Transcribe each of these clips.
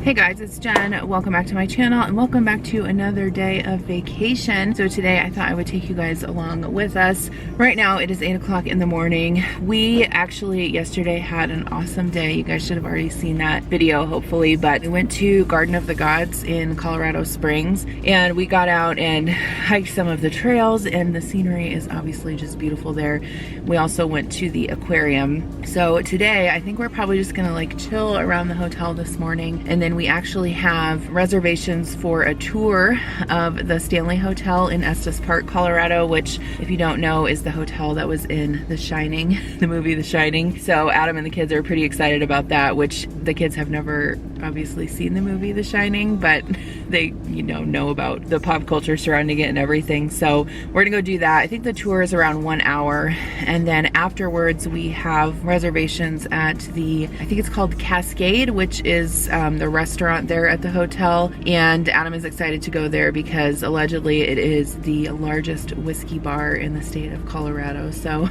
Hey guys, it's Jen. Welcome back to my channel and welcome back to another day of vacation. So today I thought I would take you guys along with us. Right now it is 8 o'clock in the morning. We actually yesterday had an awesome day. You guys should have already seen that video hopefully, but we went to Garden of the Gods in Colorado Springs and we got out and hiked some of the trails, and the scenery is obviously just beautiful there. We also went to the aquarium. So today I think we're probably just gonna like chill around the hotel this morning, and then we actually have reservations for a tour of the Stanley Hotel in Estes Park, Colorado, which, if you don't know, is the hotel that was in The Shining, the movie The Shining. So Adam and the kids are pretty excited about that, which the kids have never obviously seen the movie The Shining, but they, know about the pop culture surrounding it and everything. So we're gonna go do that. I think the tour is around 1 hour, and then afterwards we have reservations at the, I think it's called Cascade, which is the restaurant there at the hotel, and Adam is excited to go there because allegedly it is the largest whiskey bar in the state of Colorado. So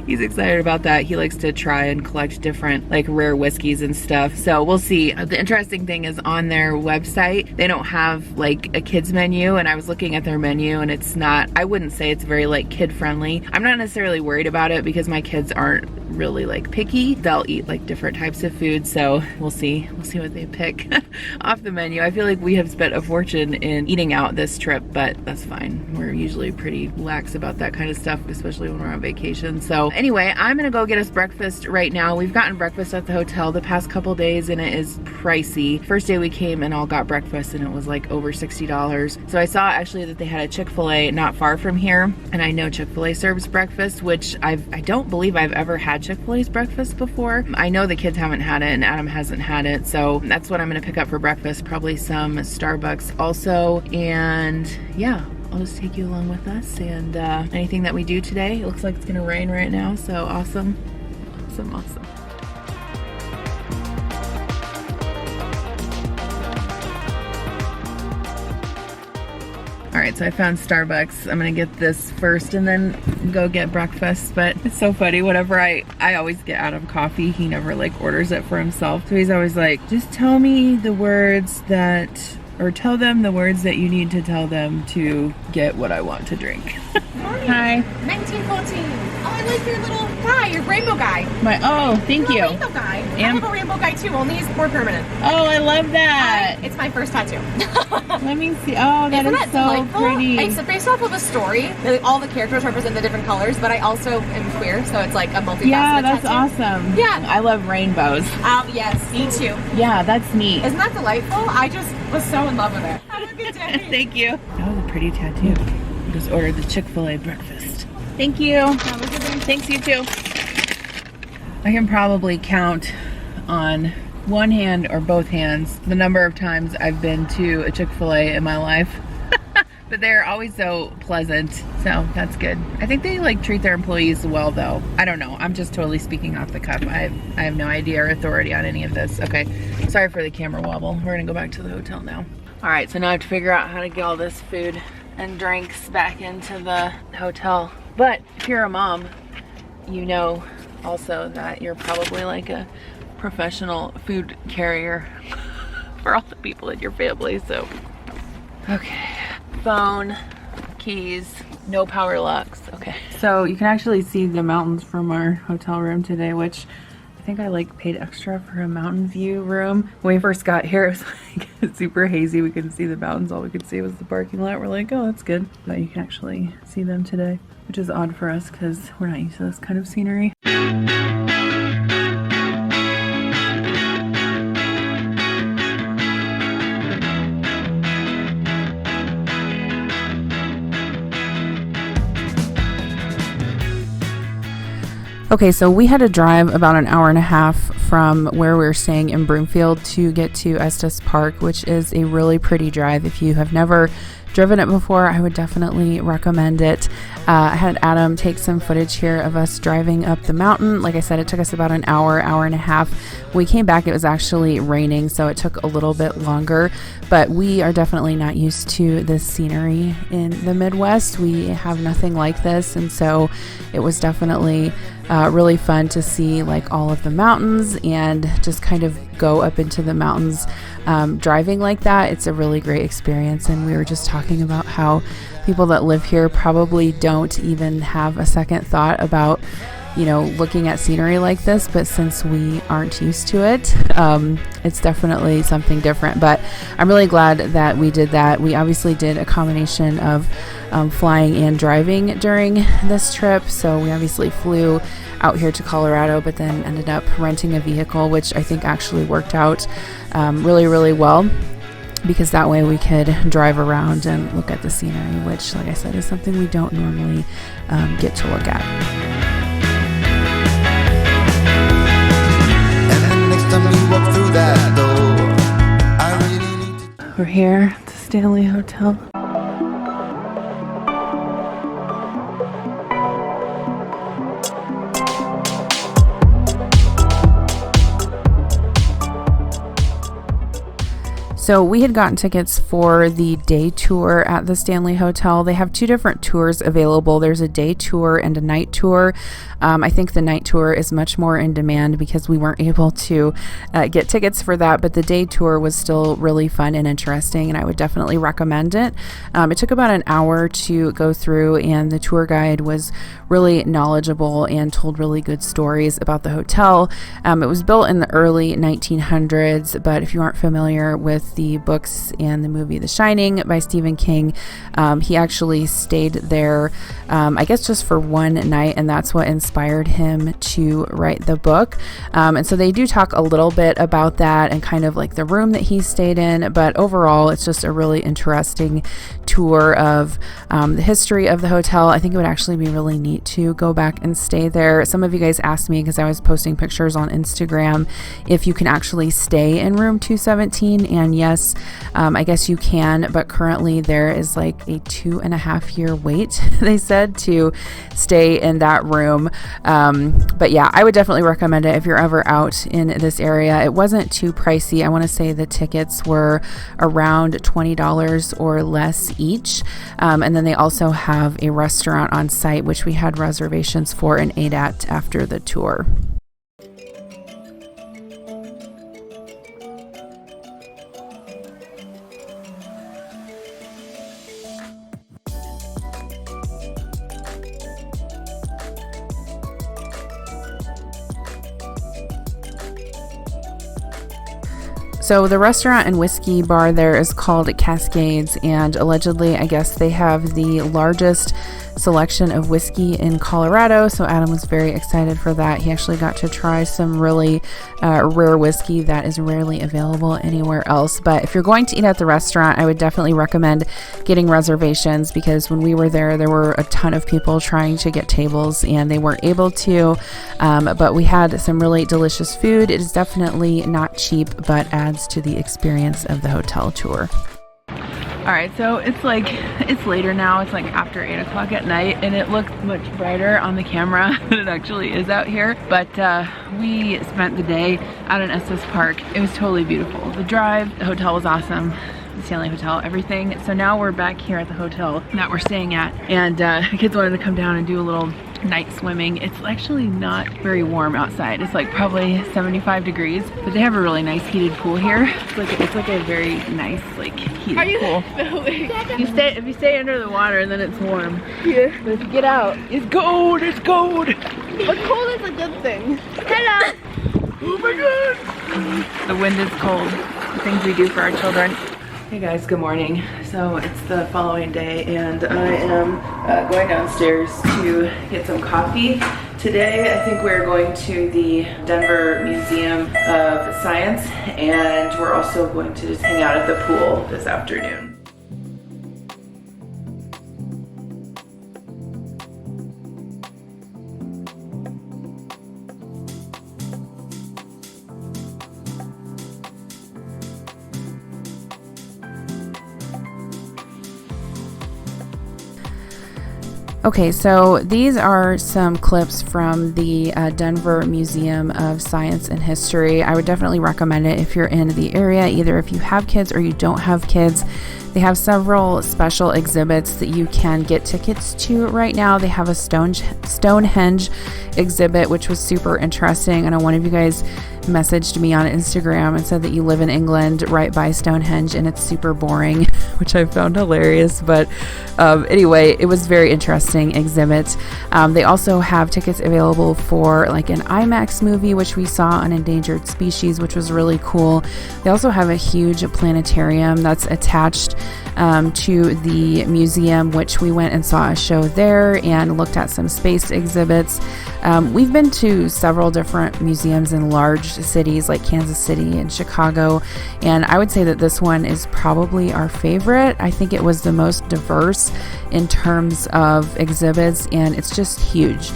he's excited about that. He likes to try and collect different like rare whiskeys and stuff. So we'll see. The interesting thing is on their website, they don't have like a kids menu, and I was looking at their menu and it's not, I wouldn't say it's very like kid friendly. I'm not necessarily worried about it because my kids aren't really like picky. They'll eat like different types of food, so we'll see what they pick off the menu. I feel like we have spent a fortune in eating out this trip, but that's fine. We're usually pretty lax about that kind of stuff, especially when we're on vacation. So anyway, I'm gonna go get us breakfast right now. We've gotten breakfast at the hotel the past couple days and it is pricey. First day we came and all got breakfast and it was like over $60. So I saw actually that they had a Chick-fil-A not far from here, and I know Chick-fil-A serves breakfast, which I don't believe I've ever had Chick-fil-A's breakfast before. I know the kids haven't had it and Adam hasn't had it, so that's what I'm gonna pick up for breakfast, probably some Starbucks also. And yeah, I'll just take you along with us, and anything that we do today, it looks like it's gonna rain right now, so awesome. All right, so I found Starbucks. I'm gonna get this first and then go get breakfast. But it's so funny, whenever I always get Adam coffee, he never like orders it for himself. So he's always like, just tell me the words that, or tell them the words that you need to tell them to get what I want to drink. Hi. 1914. Oh, I like your little guy, your rainbow guy. Thank you. Rainbow guy. I have a rainbow guy too, only he's more permanent. Oh, I love that. It's my first tattoo. Let me see. Oh, that is so delightful? Pretty. It's based off of a story. All the characters represent the different colors, but I also am queer, so it's like a multifaceted that's tattoo. Awesome. Yeah. I love rainbows. Yes, me too. Yeah, that's neat. Isn't that delightful? I just was so in love with it. Have a good day. Thank you. That was a pretty tattoo. Just ordered the Chick-fil-A breakfast. Thank you. Have a good day. Thanks, you too. I can probably count on one hand or both hands the number of times I've been to a Chick-fil-A in my life. But they're always so pleasant, so that's good. I think they like treat their employees well though. I don't know, I'm just totally speaking off the cuff. I have no idea or authority on any of this. Okay, sorry for the camera wobble. We're gonna go back to the hotel now. All right, so now I have to figure out how to get all this food and drinks back into the hotel. But if you're a mom, you know also that you're probably like a professional food carrier for all the people in your family, so. Okay, phone, keys, no power locks, okay. So you can actually see the mountains from our hotel room today, which I think I like paid extra for a mountain view room. When we first got here, it was like super hazy. We couldn't see the mountains. All we could see was the parking lot. We're like, oh, that's good. But you can actually see them today, which is odd for us because we're not used to this kind of scenery. Okay, so we had to drive about an hour and a half from where we were staying in Broomfield to get to Estes Park, which is a really pretty drive. If you have never driven it before, I would definitely recommend it. I had Adam take some footage here of us driving up the mountain. Like I said, it took us about an hour and a half. When we came back, it was actually raining, so it took a little bit longer, but we are definitely not used to this scenery in the Midwest. We have nothing like this, and so it was definitely really fun to see like all of the mountains and just kind of go up into the mountains driving like that. It's a really great experience. And we were just talking about how people that live here probably don't even have a second thought about, you know, looking at scenery like this, but since we aren't used to it, it's definitely something different. But I'm really glad that we did that. We obviously did a combination of flying and driving during this trip. So we obviously flew out here to Colorado, but then ended up renting a vehicle, which I think actually worked out really, really well, because that way we could drive around and look at the scenery, which, like I said, is something we don't normally get to look at. We're here at the Stanley Hotel. So we had gotten tickets for the day tour at the Stanley Hotel. They have two different tours available. There's a day tour and a night tour. I think the night tour is much more in demand because we weren't able to get tickets for that, but the day tour was still really fun and interesting, and I would definitely recommend it. It took about an hour to go through, and the tour guide was really knowledgeable and told really good stories about the hotel. It was built in the early 1900s, but if you aren't familiar with the books and the movie The Shining by Stephen King, he actually stayed there, I guess just for one night, and that's what inspired him to write the book. And so they do talk a little bit about that and kind of like the room that he stayed in, but overall it's just a really interesting tour of the history of the hotel. I think it would actually be really neat to go back and stay there. Some of you guys asked me, because I was posting pictures on Instagram, if you can actually stay in room 217, and yes, I guess you can, but currently there is like a 2.5-year wait, they said, to stay in that room. But yeah, I would definitely recommend it if you're ever out in this area. It wasn't too pricey. I want to say the tickets were around $20 or less each. And then they also have a restaurant on site, which we had reservations for and ate at after the tour. So the restaurant and whiskey bar there is called Cascades, and allegedly, I guess they have the largest selection of whiskey in Colorado. So Adam was very excited for that. He actually got to try some really rare whiskey that is rarely available anywhere else. But if you're going to eat at the restaurant, I would definitely recommend getting reservations, because when we were there were a ton of people trying to get tables and they weren't able to. But we had some really delicious food. It is definitely not cheap, but adds to the experience of the hotel tour. All right, so it's later now. It's like after 8 o'clock at night, and it looks much brighter on the camera than it actually is out here. But we spent the day out in Estes Park. It was totally beautiful. The drive, the hotel was awesome. The Stanley Hotel, everything. So now we're back here at the hotel that we're staying at, and the kids wanted to come down and do a little night swimming. It's actually not very warm outside. It's like probably 75 degrees, but they have a really nice heated pool here. It's like a very nice like heated pool. If you stay under the water, then it's warm. Yeah. But if you get out, it's cold. It's cold. But cold is a good thing. Hello. Oh my god. The wind is cold. The things we do for our children. Hey guys, good morning. So it's the following day, and I am going downstairs to get some coffee. Today I think we're going to the Denver Museum of Science, and we're also going to just hang out at the pool this afternoon. Okay, so these are some clips from the Denver Museum of Science and History. I would definitely recommend it if you're in the area, either if you have kids or you don't have kids. They have several special exhibits that you can get tickets to right now. They have a Stonehenge exhibit, which was super interesting. I know one of you guys messaged me on Instagram and said that you live in England right by Stonehenge and it's super boring, which I found hilarious. But anyway, it was very interesting exhibit. They also have tickets available for like an IMAX movie, which we saw on Endangered Species, which was really cool. They also have a huge planetarium that's attached to the museum, which we went and saw a show there and looked at some space exhibits. We've been to several different museums in large cities like Kansas City and Chicago, and I would say that this one is probably our favorite. I think it was the most diverse in terms of exhibits, and it's just huge.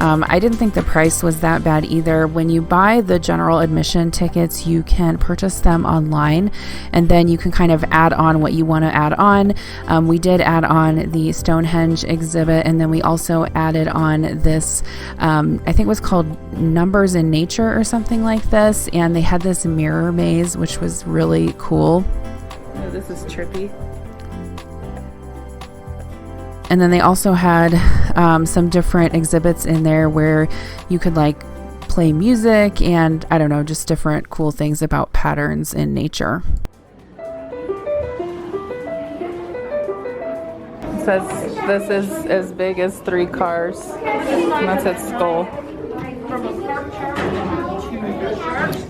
I didn't think the price was that bad either. When you buy the general admission tickets, you can purchase them online, and then you can kind of add on what you want to add on. We did add on the Stonehenge exhibit, and then we also added on this, I think it was called Numbers in Nature or something like this, and they had this mirror maze, which was really cool. Oh, this is trippy. And then they also had some different exhibits in there where you could like play music and I don't know, just different cool things about patterns in nature. It says this is as big as 3 cars. And that's its skull.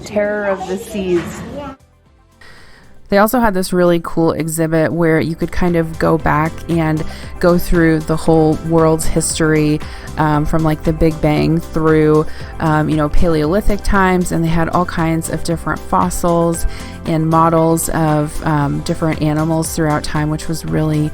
Terror of the Seas. They also had this really cool exhibit where you could kind of go back and go through the whole world's history from like the Big Bang through, Paleolithic times. And they had all kinds of different fossils and models of different animals throughout time, which was really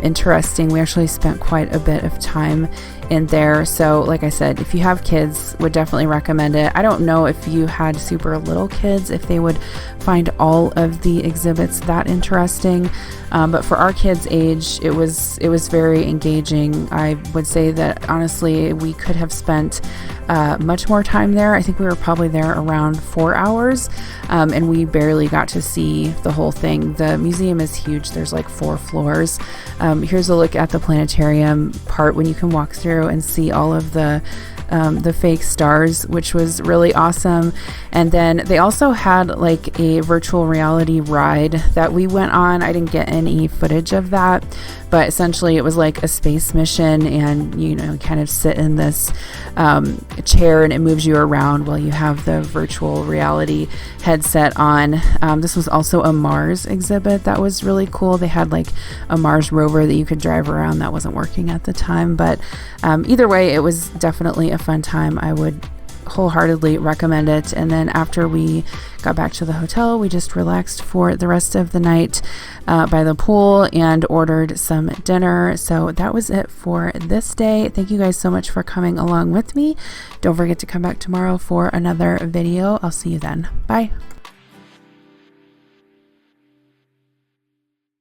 interesting. We actually spent quite a bit of time in there. So like I said, if you have kids, would definitely recommend it. I don't know if you had super little kids, if they would find all of the exhibits that interesting. But for our kids' age, it was very engaging. I would say that honestly, we could have spent much more time there. I think we were probably there around 4 hours, and we barely got to see the whole thing. The museum is huge. There's like 4 floors. Here's a look at the planetarium part when you can walk through and see all of the fake stars, which was really awesome. And then they also had like a virtual reality ride that we went on. I didn't get any footage of that, but essentially it was like a space mission, and you kind of sit in this chair and it moves you around while you have the virtual reality headset on. This was also a Mars exhibit that was really cool. They had like a Mars rover that you could drive around that wasn't working at the time, but either way, it was definitely a fun time. I would wholeheartedly recommend it. And then after we got back to the hotel, we just relaxed for the rest of the night by the pool and ordered some dinner. So that was it for this day. Thank you guys so much for coming along with me. Don't forget to come back tomorrow for another video. I'll see you then. Bye.